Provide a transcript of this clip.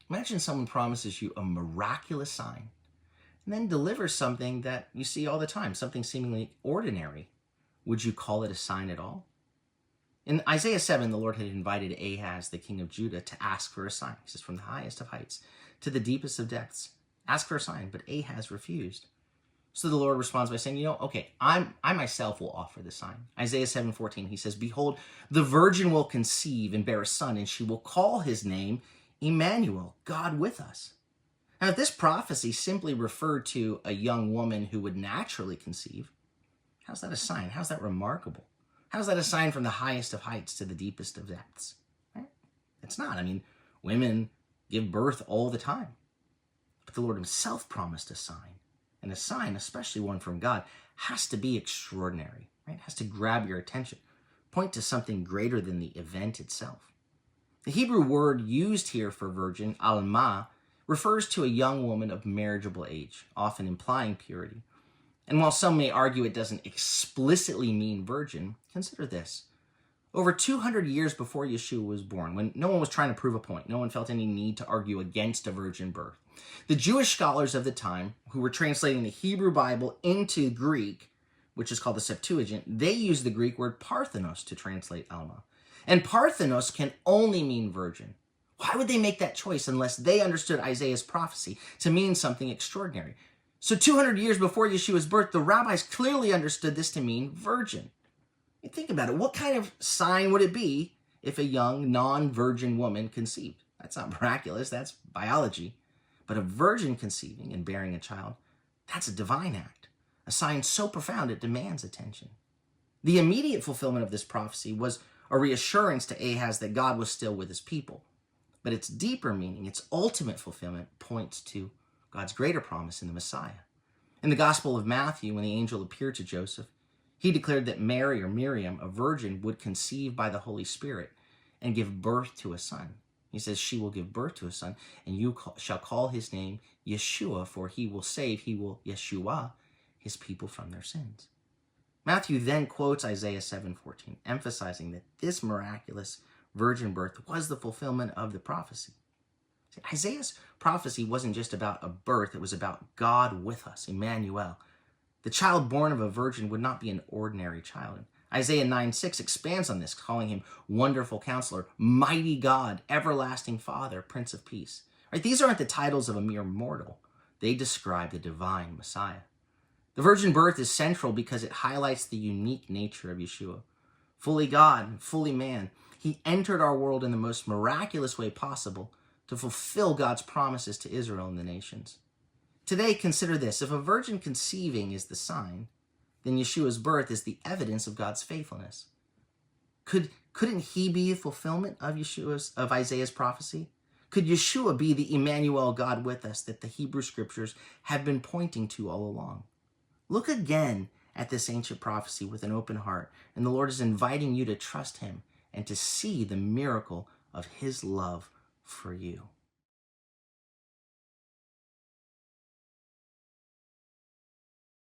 Imagine someone promises you a miraculous sign and then delivers something that you see all the time, something seemingly ordinary. Would you call it a sign at all? In Isaiah 7, the Lord had invited Ahaz, the king of Judah, to ask for a sign. He says, from the highest of heights to the deepest of depths, ask for a sign, but Ahaz refused. So the Lord responds by saying, okay, I myself will offer the sign. Isaiah 7:14, he says, behold, the virgin will conceive and bear a son, and she will call his name Immanuel, God with us. Now, if this prophecy simply referred to a young woman who would naturally conceive, how's that a sign? How's that remarkable? How's that a sign from the highest of heights to the deepest of depths? Right? It's not. I mean, women give birth all the time. But the Lord himself promised a sign. And a sign, especially one from God, has to be extraordinary, right? It has to grab your attention, point to something greater than the event itself. The Hebrew word used here for virgin, alma, refers to a young woman of marriageable age, often implying purity. And while some may argue it doesn't explicitly mean virgin, consider this. Over 200 years before Yeshua was born, when no one was trying to prove a point, no one felt any need to argue against a virgin birth, the Jewish scholars of the time, who were translating the Hebrew Bible into Greek, which is called the Septuagint, they used the Greek word parthenos to translate Alma. And parthenos can only mean virgin. Why would they make that choice unless they understood Isaiah's prophecy to mean something extraordinary? So 200 years before Yeshua's birth, the rabbis clearly understood this to mean virgin. Think about it. What kind of sign would it be if a young, non-virgin woman conceived? That's not miraculous. That's biology. But a virgin conceiving and bearing a child, that's a divine act, a sign so profound it demands attention. The immediate fulfillment of this prophecy was a reassurance to Ahaz that God was still with his people. But its deeper meaning, its ultimate fulfillment, points to God's greater promise in the Messiah. In the Gospel of Matthew, when the angel appeared to Joseph, he declared that Mary, or Miriam, a virgin, would conceive by the Holy Spirit and give birth to a son. He says she will give birth to a son, and you shall call his name Yeshua, for he will save, Yeshua, his people from their sins. Matthew then quotes Isaiah 7:14, emphasizing that this miraculous virgin birth was the fulfillment of the prophecy. See, Isaiah's prophecy wasn't just about a birth, it was about God with us, Immanuel. The child born of a virgin would not be an ordinary child. Isaiah 9:6 expands on this, calling him Wonderful Counselor, Mighty God, Everlasting Father, Prince of Peace. Right? These aren't the titles of a mere mortal. They describe the divine Messiah. The virgin birth is central because it highlights the unique nature of Yeshua. Fully God and fully man, he entered our world in the most miraculous way possible to fulfill God's promises to Israel and the nations. Today, consider this. If a virgin conceiving is the sign, then Yeshua's birth is the evidence of God's faithfulness. Couldn't he be a fulfillment of Isaiah's prophecy? Could Yeshua be the Immanuel, God with us, that the Hebrew scriptures have been pointing to all along? Look again at this ancient prophecy with an open heart, and the Lord is inviting you to trust him and to see the miracle of his love for you.